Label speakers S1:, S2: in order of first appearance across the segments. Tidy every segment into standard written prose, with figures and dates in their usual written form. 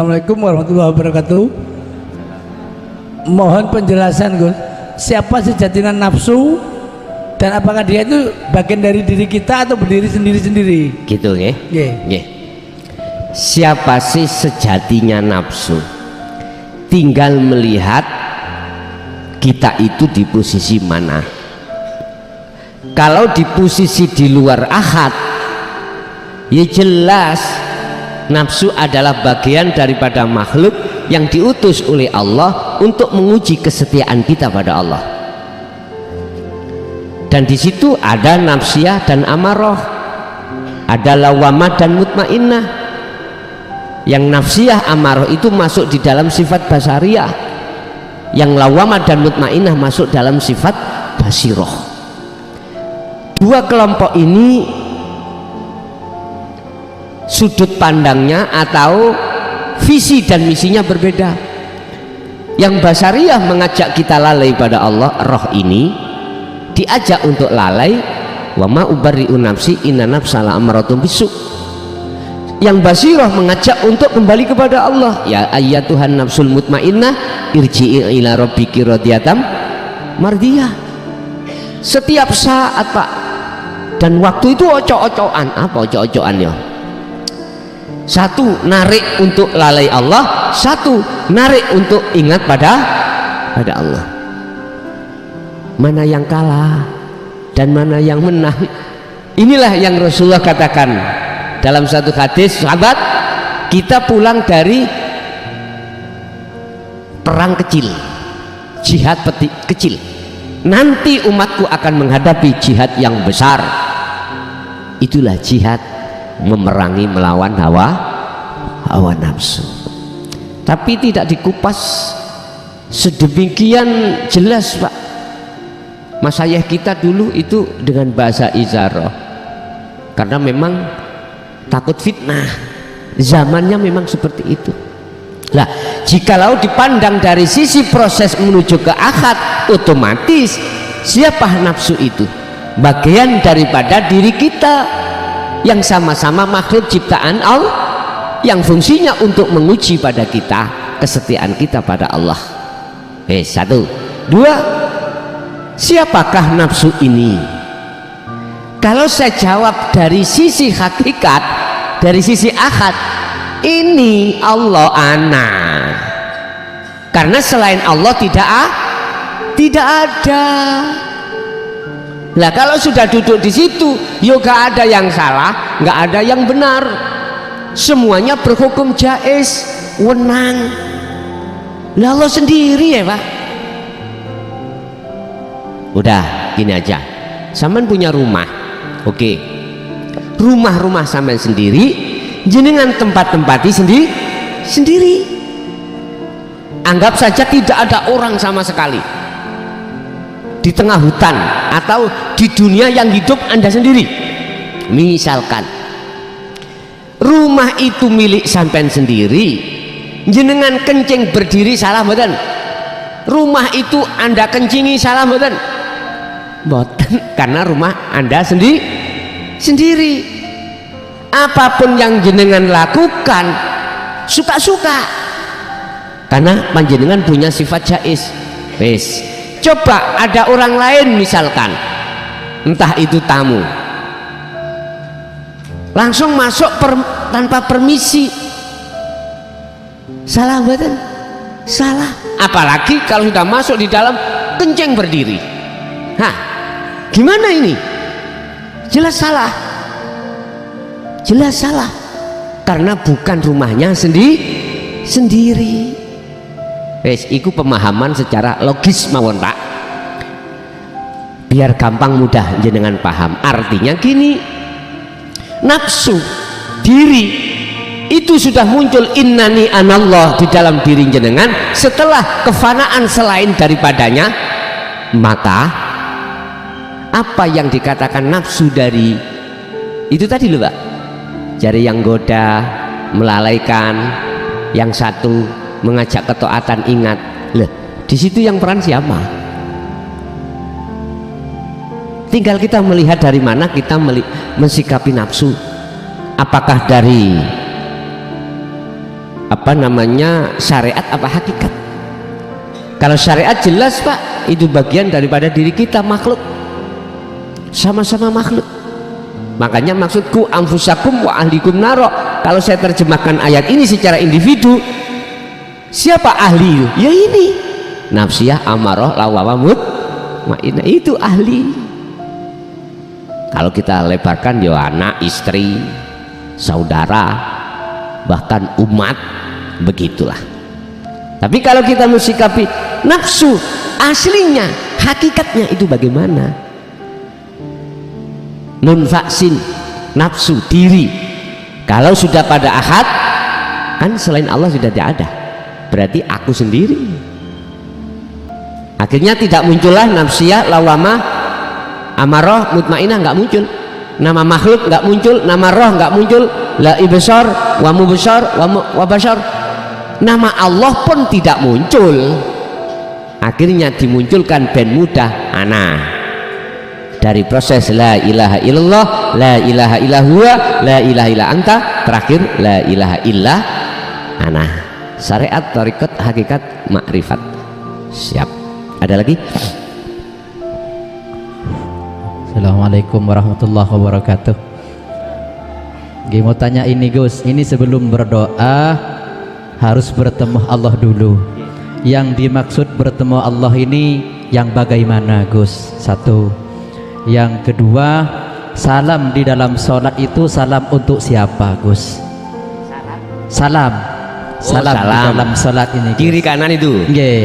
S1: Assalamualaikum warahmatullahi wabarakatuh. Mohon penjelasan Gus, siapa sejatinya nafsu dan apakah dia itu bagian dari diri kita atau berdiri sendiri-sendiri?
S2: Gitu nggih.
S1: Nggih.
S2: Nggih. Siapa sih sejatinya nafsu? Tinggal melihat kita itu di posisi mana. Kalau di posisi di luar ahad, ya jelas nafsu adalah bagian daripada makhluk yang diutus oleh Allah untuk menguji kesetiaan kita pada Allah. Dan di situ ada nafsiyah dan amarah, ada lawamah dan mutmainnah. Yang nafsiyah amarah itu masuk di dalam sifat basariyah, yang lawamah dan mutmainnah masuk dalam sifat basiroh. Dua kelompok ini sudut pandangnya atau visi dan misinya berbeda. Yang basariyah mengajak kita lalai pada Allah, roh ini diajak untuk lalai, wa ma ubarri'u nafsi inna nafsala ammaratun bisu. Yang basirah mengajak untuk kembali kepada Allah, ya ayyatuhan nafsul mutmainnah irji'i ila rabbiki radiyatan mardiyah. Setiap saat Pak, dan waktu itu ocok-ocokan. Apa ocok-ocokannya? Satu narik untuk lalai Allah, satu narik untuk ingat pada Allah. Mana yang kalah dan mana yang menang? Inilah yang Rasulullah katakan dalam satu hadis, sahabat, kita pulang dari perang kecil, jihad kecil. Nanti umatku akan menghadapi jihad yang besar. Itulah jihad memerangi melawan hawa nafsu. Tapi tidak dikupas sedemikian jelas Pak. Mas ayah kita dulu itu dengan bahasa isyarah, karena memang takut fitnah, zamannya memang seperti itu. Nah, jikalau dipandang dari sisi proses menuju ke akad, otomatis siapa nafsu itu? Bagian daripada diri kita yang sama-sama makhluk ciptaan Allah, yang fungsinya untuk menguji pada kita kesetiaan kita pada Allah. Satu. Dua, siapakah nafsu ini? Kalau saya jawab dari sisi hakikat, dari sisi akad, ini Allah ana. Karena selain Allah tidak ada. Nah, kalau sudah duduk di situ, ya gak ada yang salah, gak ada yang benar, semuanya berhukum jaiz, wenang. Lah Allah sendiri ya Pak. Udah gini aja, sampean punya rumah, oke, rumah sampean sendiri, jenengan tempat-tempati sendiri. Anggap saja tidak ada orang sama sekali di tengah hutan atau di dunia yang hidup Anda sendiri. Misalkan rumah itu milik sampean sendiri, jenengan kencing berdiri salah mboten? Rumah itu Anda kencingi salah mboten? Mboten, karena rumah Anda sendiri. Apapun yang jenengan lakukan suka-suka, karena panjenengan punya sifat jaiz. Wes, coba ada orang lain misalkan, entah itu tamu, langsung masuk tanpa permisi, salah betul? Salah. Apalagi kalau sudah masuk di dalam kencing berdiri. Hah, gimana ini? Jelas salah. Jelas salah. Karena bukan rumahnya sendiri. Wes, iku pemahaman secara logis mawon Pak, biar gampang mudah jenengan paham. Artinya gini, nafsu diri itu sudah muncul innani anallah di dalam diri jenengan setelah kefanaan selain daripadanya. Maka apa yang dikatakan nafsu dari itu tadi loh Pak, jari yang goda, melalaikan, yang satu mengajak ketaatan, ingat. Loh, di situ yang peran siapa? Tinggal kita melihat dari mana kita mensikapi nafsu. Apakah dari apa namanya syariat apa hakikat. Kalau syariat jelas Pak, itu bagian daripada diri kita, makhluk, sama-sama makhluk. Makanya maksudku anfusakum wa ahlikum naro. Kalau saya terjemahkan ayat ini secara individu, siapa ahli? Ya ini nafsiyah, amarah, lawamah, mutmainnah, itu ahli. Kalau kita lebarkan ya anak, istri, saudara, bahkan umat, begitulah. Tapi kalau kita mensikapi nafsu aslinya, hakikatnya itu bagaimana? Munfaksin, nafsu, diri. Kalau sudah pada ahad, kan selain Allah sudah tidak ada, berarti aku sendiri. Akhirnya tidak muncullah nafsiyah, lawamah, amarah, mutmainnah, nggak muncul. Nama makhluk nggak muncul, nama roh nggak muncul, la ibsar, wa mubsar, wa bashar. Nama Allah pun tidak muncul. Akhirnya dimunculkan ben mudah ana. Dari proses la ilaha illallah, la ilaha illa huwa, la ilaha illa anta, terakhir la ilaha illa ana. Syariat, tarekat, hakikat, makrifat. Siap. Ada lagi?
S3: Assalamualaikum warahmatullahi wabarakatuh. Gini mau tanya ini Gus, ini sebelum berdoa harus bertemu Allah dulu. Yang dimaksud bertemu Allah ini yang bagaimana Gus? Satu. Yang kedua, salam di dalam sholat itu salam untuk siapa Gus? Salam. Salam di dalam sholat ini Gus.
S2: Kiri kanan itu.
S3: Nggih,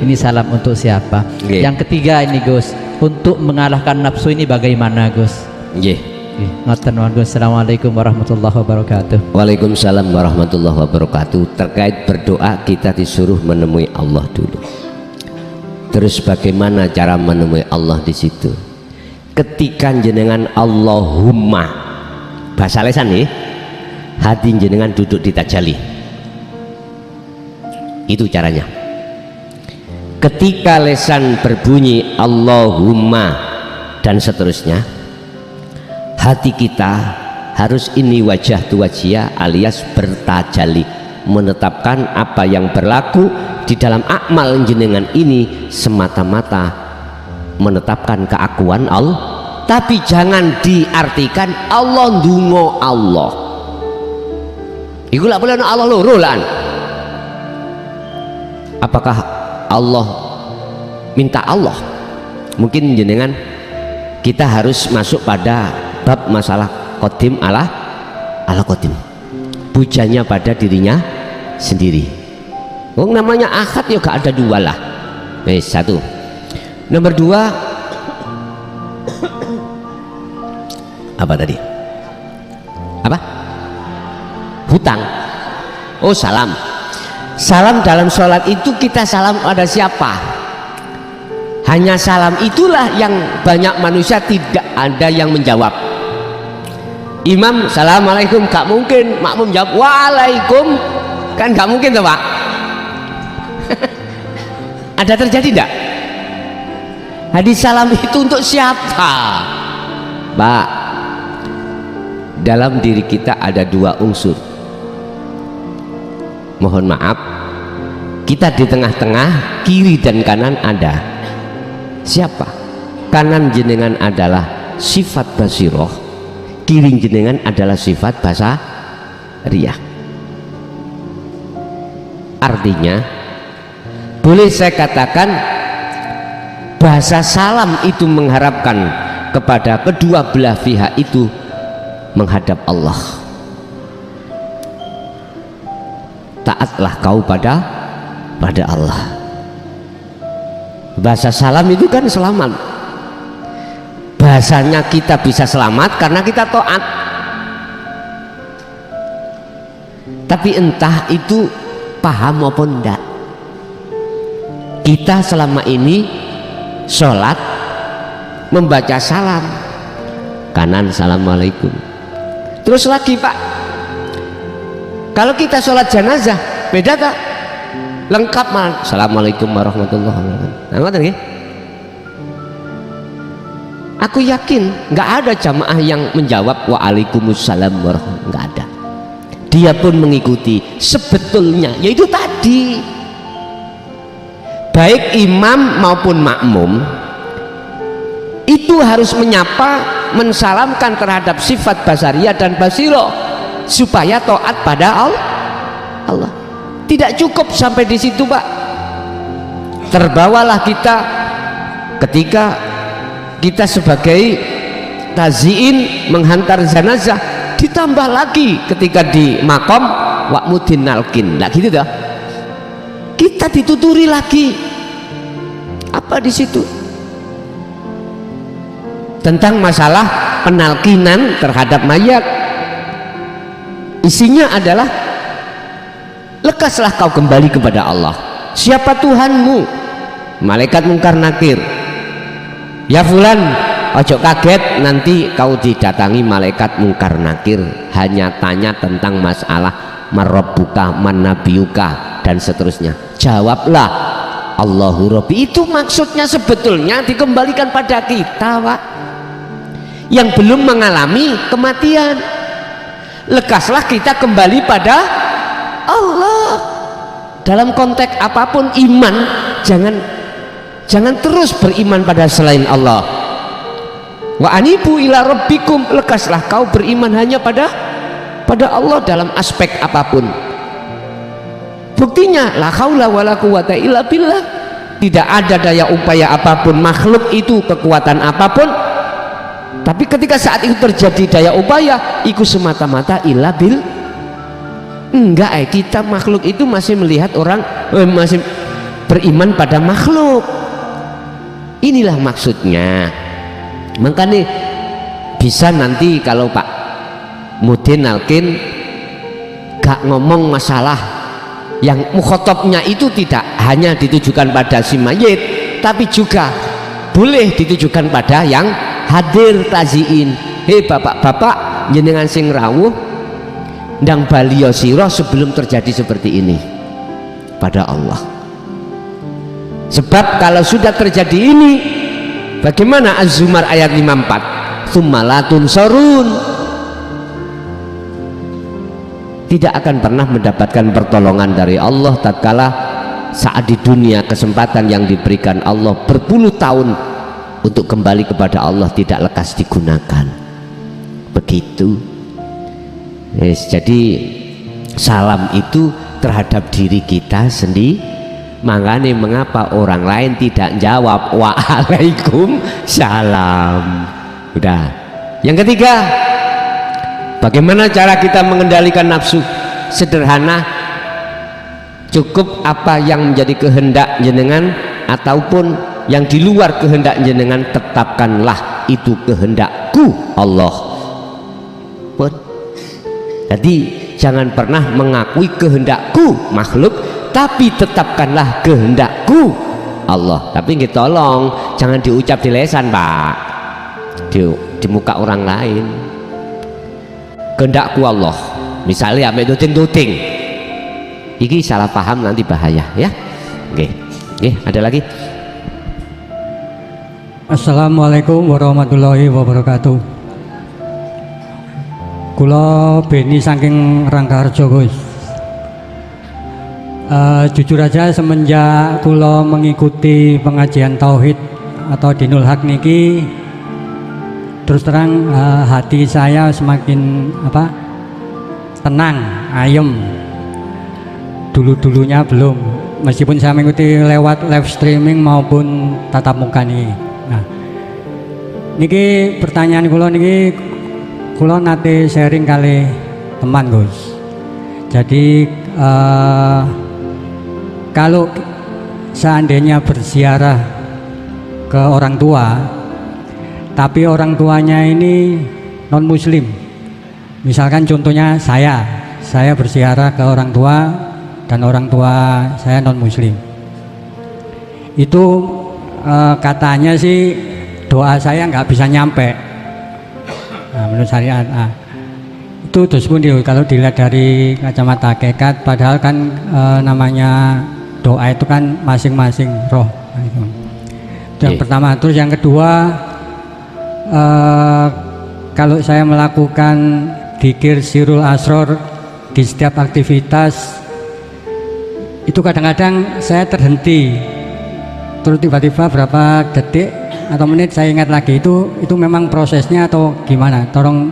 S3: ini salam untuk siapa?
S2: Nggih.
S3: Yang ketiga ini Gus, untuk mengalahkan nafsu ini bagaimana Gus?
S2: Nggih.
S3: Ngoten mawon Gus. Assalamualaikum warahmatullahi wabarakatuh.
S2: Waalaikumsalam warahmatullahi wabarakatuh. Terkait berdoa kita disuruh menemui Allah dulu. Terus bagaimana cara menemui Allah di situ? Ketika jenengan Allahumma, bahasa lesan nih, hati jenengan duduk di tajalli. Itu caranya. Ketika lesan berbunyi Allahumma dan seterusnya, hati kita harus ini wajah tu wajia alias bertajalli, menetapkan apa yang berlaku di dalam akmal jenengan ini semata-mata menetapkan keakuan Allah, tapi jangan diartikan Allah ndungo Allah. Iku lah boleh Allah loro lan. Apakah Allah minta Allah? Mungkin jenengan kita harus masuk pada bab masalah qadim ala qadim, pujanya pada dirinya sendiri. Wong namanya ahad ya gak ada dua lah. Satu. Nomor dua, apa tadi? Apa? Hutang. Oh, salam. Salam dalam sholat itu kita salam pada siapa? Hanya salam itulah yang banyak manusia tidak ada yang menjawab. Imam assalamualaikum, gak mungkin makmum jawab waalaikum, kan gak mungkin tuh Pak. Ada terjadi enggak? Hadis salam itu untuk siapa Pak? Dalam diri kita ada dua unsur. Mohon maaf, kita di tengah-tengah, kiri dan kanan ada. Siapa? Kanan jenengan adalah sifat basiroh, kiri jenengan adalah sifat basariyah. Artinya boleh saya katakan bahasa salam itu mengharapkan kepada kedua belah pihak itu menghadap Allah. Taatlah kau pada Allah. Bahasa salam itu kan selamat. Bahasanya kita bisa selamat karena kita taat. Tapi entah itu paham maupun enggak, kita selama ini sholat membaca salam kanan assalamualaikum, terus lagi Pak kalau kita sholat jenazah beda tak? Lengkap man assalamualaikum warahmatullahi wabarakatuh. Aku yakin nggak ada jamaah yang menjawab waalaikumsalam warahmatullahi wabarakatuh, nggak ada. dia pun mengikuti. Sebetulnya yaitu tadi, baik imam maupun makmum itu harus menyapa, mensalamkan terhadap sifat basariyah dan basiro supaya taat pada Allah. Tidak cukup sampai di situ, Pak. Terbawalah kita ketika kita sebagai taziin menghantar jenazah, ditambah lagi ketika di makom wa'mudin nalkin, nah gitu dah, kita dituturi lagi apa di situ tentang masalah penalkinan terhadap mayat. Isinya adalah lekaslah kau kembali kepada Allah. Siapa Tuhanmu? Malaikat mungkar nakir, ya fulan, ojo kaget nanti kau didatangi malaikat mungkar nakir, hanya tanya tentang masalah marabbuka manabiyuka dan seterusnya. Jawablah Allahu Rabbi. Itu maksudnya sebetulnya dikembalikan pada kita, Pak, yang belum mengalami kematian. Lekaslah kita kembali pada Allah dalam konteks apapun. Iman, jangan terus beriman pada selain Allah. Wa anibu ila rabbikum, lekaslah kau beriman hanya pada Allah dalam aspek apapun. Buktinya la haula wala quwata illa billah. Tidak ada daya upaya apapun makhluk itu, kekuatan apapun, tapi ketika saat itu terjadi daya upaya, itu semata-mata illa bil. Enggak, kita makhluk itu masih melihat orang, masih beriman pada makhluk. Inilah maksudnya. Makanya bisa nanti kalau Pak Mudin Alkin gak ngomong masalah yang mukhotabnya itu tidak hanya ditujukan pada si mayit, tapi juga boleh ditujukan pada yang hadir taziin. Hei bapak-bapak, jenengan sing rawuh ndang baliyo sira sebelum terjadi seperti ini pada Allah. Sebab kalau sudah terjadi ini, bagaimana Az-Zumar ayat 54, tsumma la tunsarun, tidak akan pernah mendapatkan pertolongan dari Allah tatkala saat di dunia kesempatan yang diberikan Allah berpuluh tahun untuk kembali kepada Allah tidak lekas digunakan. Begitu. Yes, jadi salam itu terhadap diri kita sendiri. Makanya mengapa orang lain tidak jawab waalaikumsalam. Udah. Yang ketiga, bagaimana cara kita mengendalikan nafsu? Sederhana, cukup apa yang menjadi kehendak jenengan ataupun yang di luar kehendak jenengan, tetapkanlah itu kehendakku Allah. Pun jadi jangan pernah mengakui kehendakku makhluk, tapi tetapkanlah kehendakku Allah. Tapi kita tolong jangan diucap di lesan, Pak, di muka orang lain. Kehendakku Allah, misalnya sampai tuting-tuting, ini salah paham nanti bahaya ya. Oke, ada lagi.
S4: Assalamualaikum warahmatullahi wabarakatuh. Kula Beni saking Rangkaharjo, Gus. Jujur aja semenjak kula mengikuti pengajian tauhid atau dinul haq niki, terus terang hati saya semakin tenang, ayem. Dulu-dulunya belum, meskipun saya mengikuti lewat live streaming maupun tatap muka nih. Nah, niki pertanyaan kula niki, kula nate sharing kali teman, Gus. Jadi kalau seandainya berziarah ke orang tua, tapi orang tuanya ini non muslim, misalkan contohnya saya berziarah ke orang tua dan orang tua saya non muslim, itu katanya sih doa saya nggak bisa nyampe. Nah, menurut syariat itu terus pun kalau dilihat dari kacamata hakikat, padahal kan namanya doa itu kan masing-masing roh. Itu yang pertama. Terus yang kedua, kalau saya melakukan dzikir sirul asror di setiap aktivitas itu kadang-kadang saya terhenti, terus tiba-tiba berapa detik atau menit saya ingat lagi. Itu memang prosesnya atau gimana? Tolong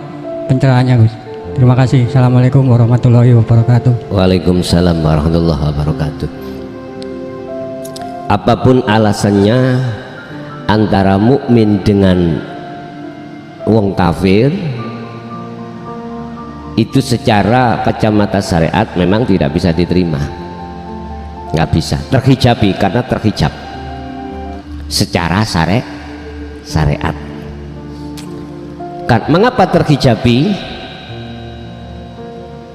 S4: pencerahannya, Gus. Terima kasih. Assalamualaikum warahmatullahi wabarakatuh.
S2: Waalaikumsalam warahmatullahi wabarakatuh. Apapun alasannya, antara mukmin dengan wong kafir itu secara kacamata syariat memang tidak bisa diterima, nggak bisa, terhijabi karena terhijab secara syariat. Mengapa terhijabi?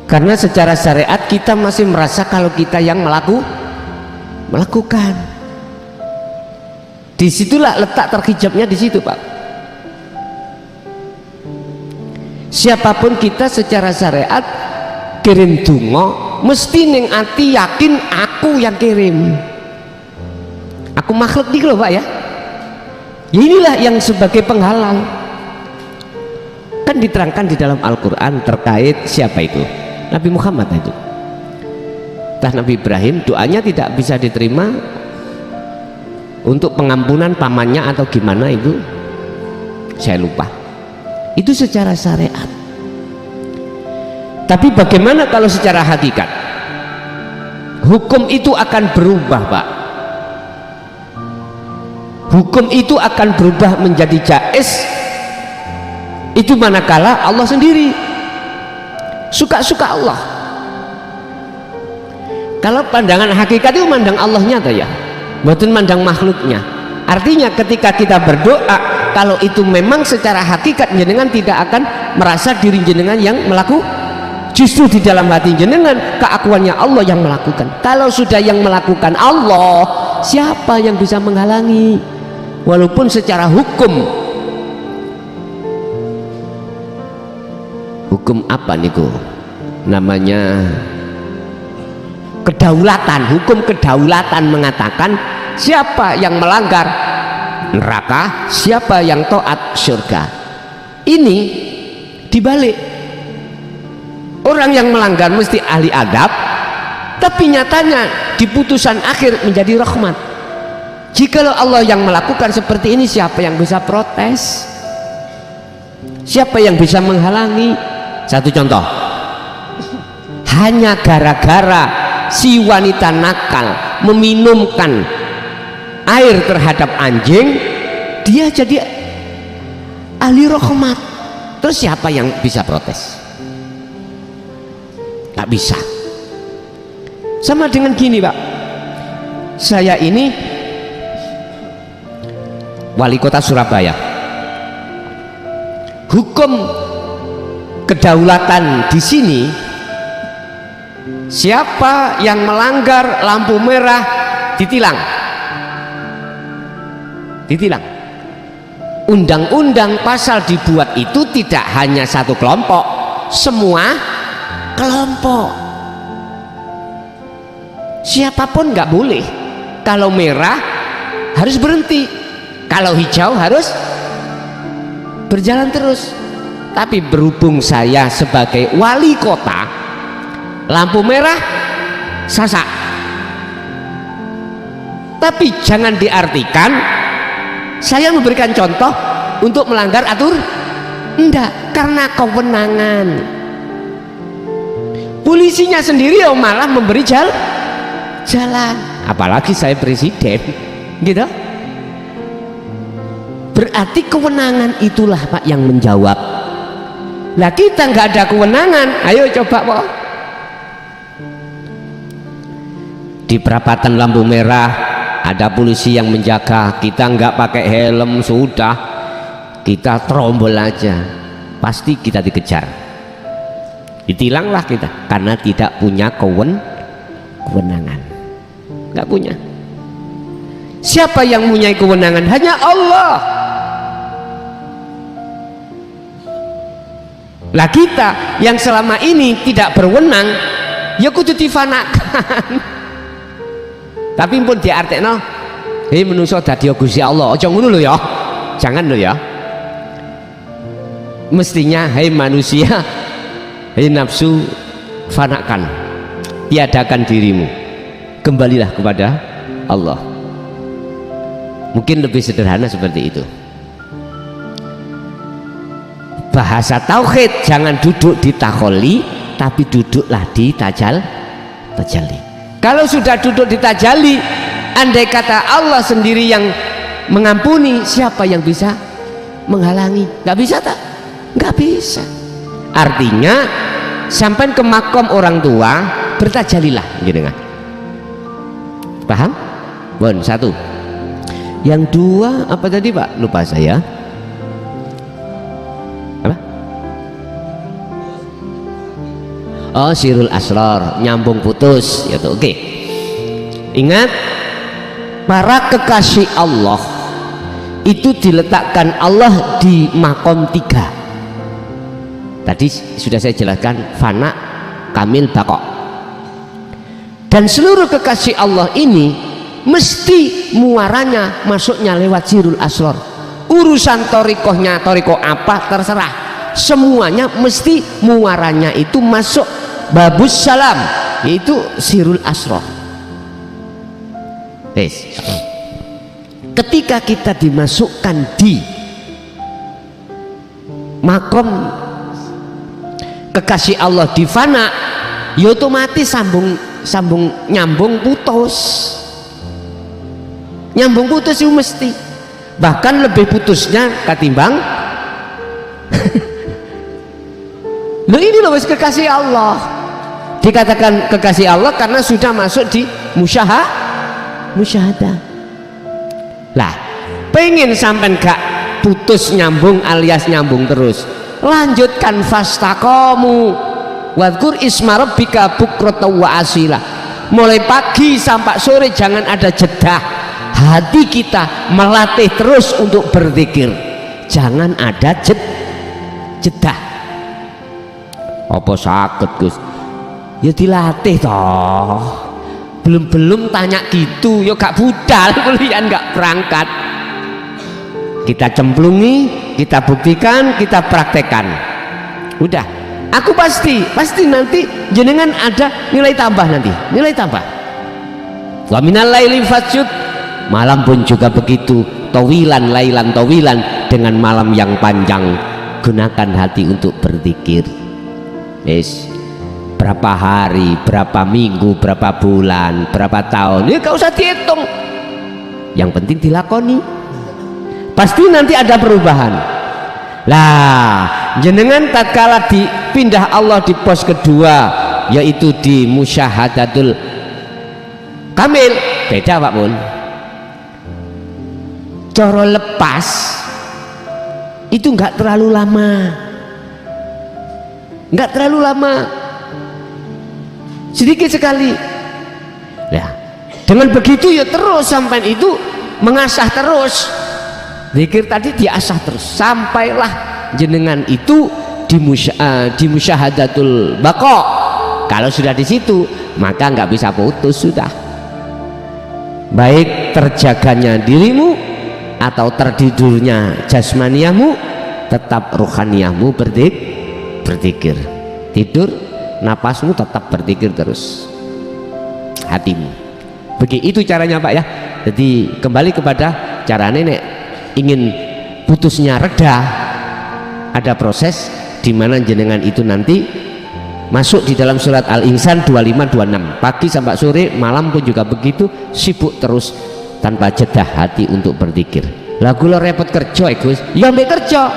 S2: Karena secara syariat kita masih merasa kalau kita yang melakukan. Disitulah letak terhijabnya, di situ, Pak. Siapapun kita secara syariat kirim donga mesti ning ati yakin aku yang kirim, aku makhluk nih loh, Pak ya. Inilah yang sebagai penghalang. Kan diterangkan di dalam Al-Quran terkait siapa itu? Nabi Muhammad itu. Entah Nabi Ibrahim doanya tidak bisa diterima untuk pengampunan pamannya atau gimana itu, saya lupa. Itu secara syariat. Tapi bagaimana kalau secara hakikat? Hukum itu akan berubah, Pak. Hukum itu akan berubah menjadi jaiz itu manakala Allah sendiri suka-suka Allah. Kalau pandangan hakikat itu mandang Allahnya tuh ya, bukan mandang makhluknya. Artinya ketika kita berdoa, kalau itu memang secara hakikat jenengan tidak akan merasa diri jenengan yang melakukan, justru di dalam hati jenengan keakuannya Allah yang melakukan. Kalau sudah yang melakukan Allah, siapa yang bisa menghalangi? Walaupun secara hukum apa niku namanya, kedaulatan, hukum kedaulatan mengatakan siapa yang melanggar neraka, siapa yang taat surga. Ini dibalik, orang yang melanggar mesti ahli adab, tapi nyatanya di putusan akhir menjadi rahmat. Jikalau Allah yang melakukan seperti ini, siapa yang bisa protes? Siapa yang bisa menghalangi? Satu contoh, hanya gara-gara si wanita nakal meminumkan air terhadap anjing, dia jadi ahli rahmat. Terus siapa yang bisa protes? Gak bisa. Sama dengan gini, Pak, saya ini wali kota Surabaya. Hukum kedaulatan di sini, siapa yang melanggar lampu merah ditilang. Undang-undang pasal dibuat itu tidak hanya satu kelompok, semua kelompok. Siapapun nggak boleh. Kalau merah harus berhenti, kalau hijau harus berjalan terus. Tapi berhubung saya sebagai wali kota, lampu merah sasak. Tapi jangan diartikan saya memberikan contoh untuk melanggar aturan. Enggak, karena kewenangan. Polisinya sendiri malah memberi jalan. Apalagi saya presiden, gitu. Berarti kewenangan itulah, Pak, yang menjawab. Lah kita nggak ada kewenangan, ayo coba, Pak. Di perapatan lampu merah ada polisi yang menjaga, kita nggak pakai helm, sudah kita terombol aja, pasti kita dikejar, ditilanglah kita karena tidak punya kewenangan, nggak punya. Siapa yang punya kewenangan? Hanya Allah. Lah kita yang selama ini tidak berwenang, ya kudu difanakan. Tapi pun diartekno, hei menungso dadi Gusti Allah, aja ngono lho ya. Jangan lho ya. Mestinya hei manusia, hei nafsu, fanakan, tiadakan dirimu, kembalilah kepada Allah. Mungkin lebih sederhana seperti itu. Bahasa tauhid, jangan duduk di takholi, tapi duduklah di tajalli. Kalau sudah duduk di tajalli, andai kata Allah sendiri yang mengampuni, siapa yang bisa menghalangi? Nggak bisa tak? Nggak bisa. Artinya sampai ke makom orang tua, bertajalilah gitu kan. Paham? Bon, satu. Yang dua apa tadi Pak? Lupa saya. Apa? Oh, sirul asrar, nyambung putus ya tuh. Oke. Ingat, para kekasih Allah itu diletakkan Allah di makom 3. Tadi sudah saya jelaskan, fana, kamil, baqo. Dan seluruh kekasih Allah ini mesti muaranya masuknya lewat sirul asrar. Urusan torikohnya, toriko apa terserah, semuanya mesti muaranya itu masuk babus salam, yaitu sirul asrar. Ketika kita dimasukkan di makom kekasih Allah di fana, ya otomatis sambung nyambung putus. Nyambung putus itu mesti, bahkan lebih putusnya ketimbang loh ini loh kekasih Allah. Dikatakan kekasih Allah karena sudah masuk di musyahadah. Lah pengen sampai gak putus nyambung alias nyambung terus, lanjutkan fastaqomu wadhkur isma rabbika bukratan wa asila. Mulai pagi sampai sore jangan ada jeda. Hati kita melatih terus untuk berzikir, jangan ada jeda. Apa sakit Gus? Ya dilatih toh. Belum tanya gitu, ya gak budal kuliah gak berangkat. Kita cemplungi, kita buktikan, kita praktekkan. Udah, aku pasti nanti jenengan ada nilai tambah nanti, nilai tambah. Wa minal laili fasjud. Malam pun juga begitu, tawilan lailan tawilan, dengan malam yang panjang gunakan hati untuk berzikir. Berapa hari, berapa minggu, berapa bulan, berapa tahun, ya gak usah dihitung, yang penting dilakoni, pasti nanti ada perubahan. Lah jenengan tatkala dipindah Allah di pos kedua, yaitu di musyahadatul kamil, beda Pak Mun. Coro lepas itu nggak terlalu lama, sedikit sekali. Ya, dengan begitu ya terus sampai itu mengasah terus. Zikir tadi diasah terus sampailah jenengan itu di musyahadatul baqo. Kalau sudah di situ maka nggak bisa putus sudah. Baik terjaganya dirimu atau tertidurnya jasmaniahmu, tetap ruhaniyahmu berzikir. Tidur napasmu tetap berzikir terus, hatimu. Begitu caranya Pak ya. Jadi kembali kepada cara nenek, ingin putusnya reda, ada proses di mana jenengan itu nanti masuk di dalam surat Al-Insan 25-26, pagi sampai sore, malam pun juga begitu, sibuk terus tanpa jeda hati untuk berzikir. Lah kula repot kerja Gus, ya ambek kerja,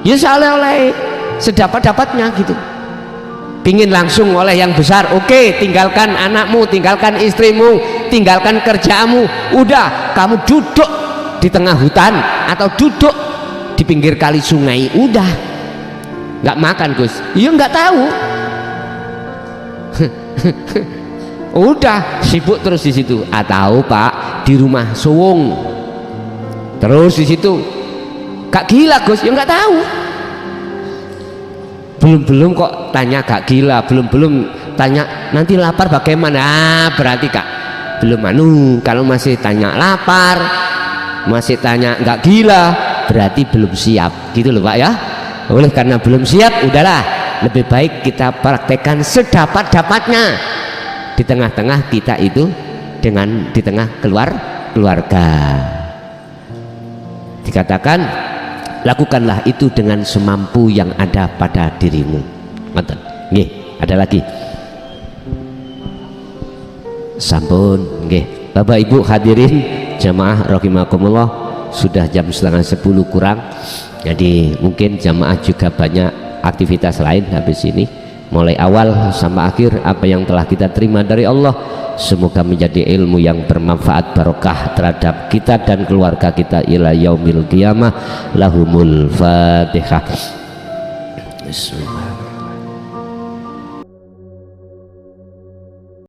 S2: ya oleh sedapat-dapatnya gitu. Pingin langsung oleh yang besar, oke, tinggalkan anakmu, tinggalkan istrimu, tinggalkan kerjamu, udah kamu duduk di tengah hutan atau duduk di pinggir kali sungai, udah nggak makan Gus, ya nggak tahu. Udah sibuk terus di situ, atau Pak di rumah suwung terus di situ, gak gila Gus, ya nggak tahu. Belum kok tanya gak gila, belum tanya nanti lapar bagaimana, berarti Kak belum kalau masih tanya lapar, masih tanya nggak gila, berarti belum siap gitu loh Pak ya. Oleh karena belum siap, udahlah lebih baik kita praktekkan sedapat-dapatnya di tengah-tengah kita itu, dengan di tengah keluarga. Dikatakan lakukanlah itu dengan semampu yang ada pada dirimu. Ngoten. Nggih, ada lagi. Sampun, nggih. Bapak Ibu hadirin jamaah rahimakumullah, sudah jam 9:30 kurang. Jadi mungkin jamaah juga banyak aktivitas lain habis ini. Mulai awal sampai akhir apa yang telah kita terima dari Allah semoga menjadi ilmu yang bermanfaat, barokah terhadap kita dan keluarga kita ila yaumil qiyamah. Lahumul Fatihah. Bismillah.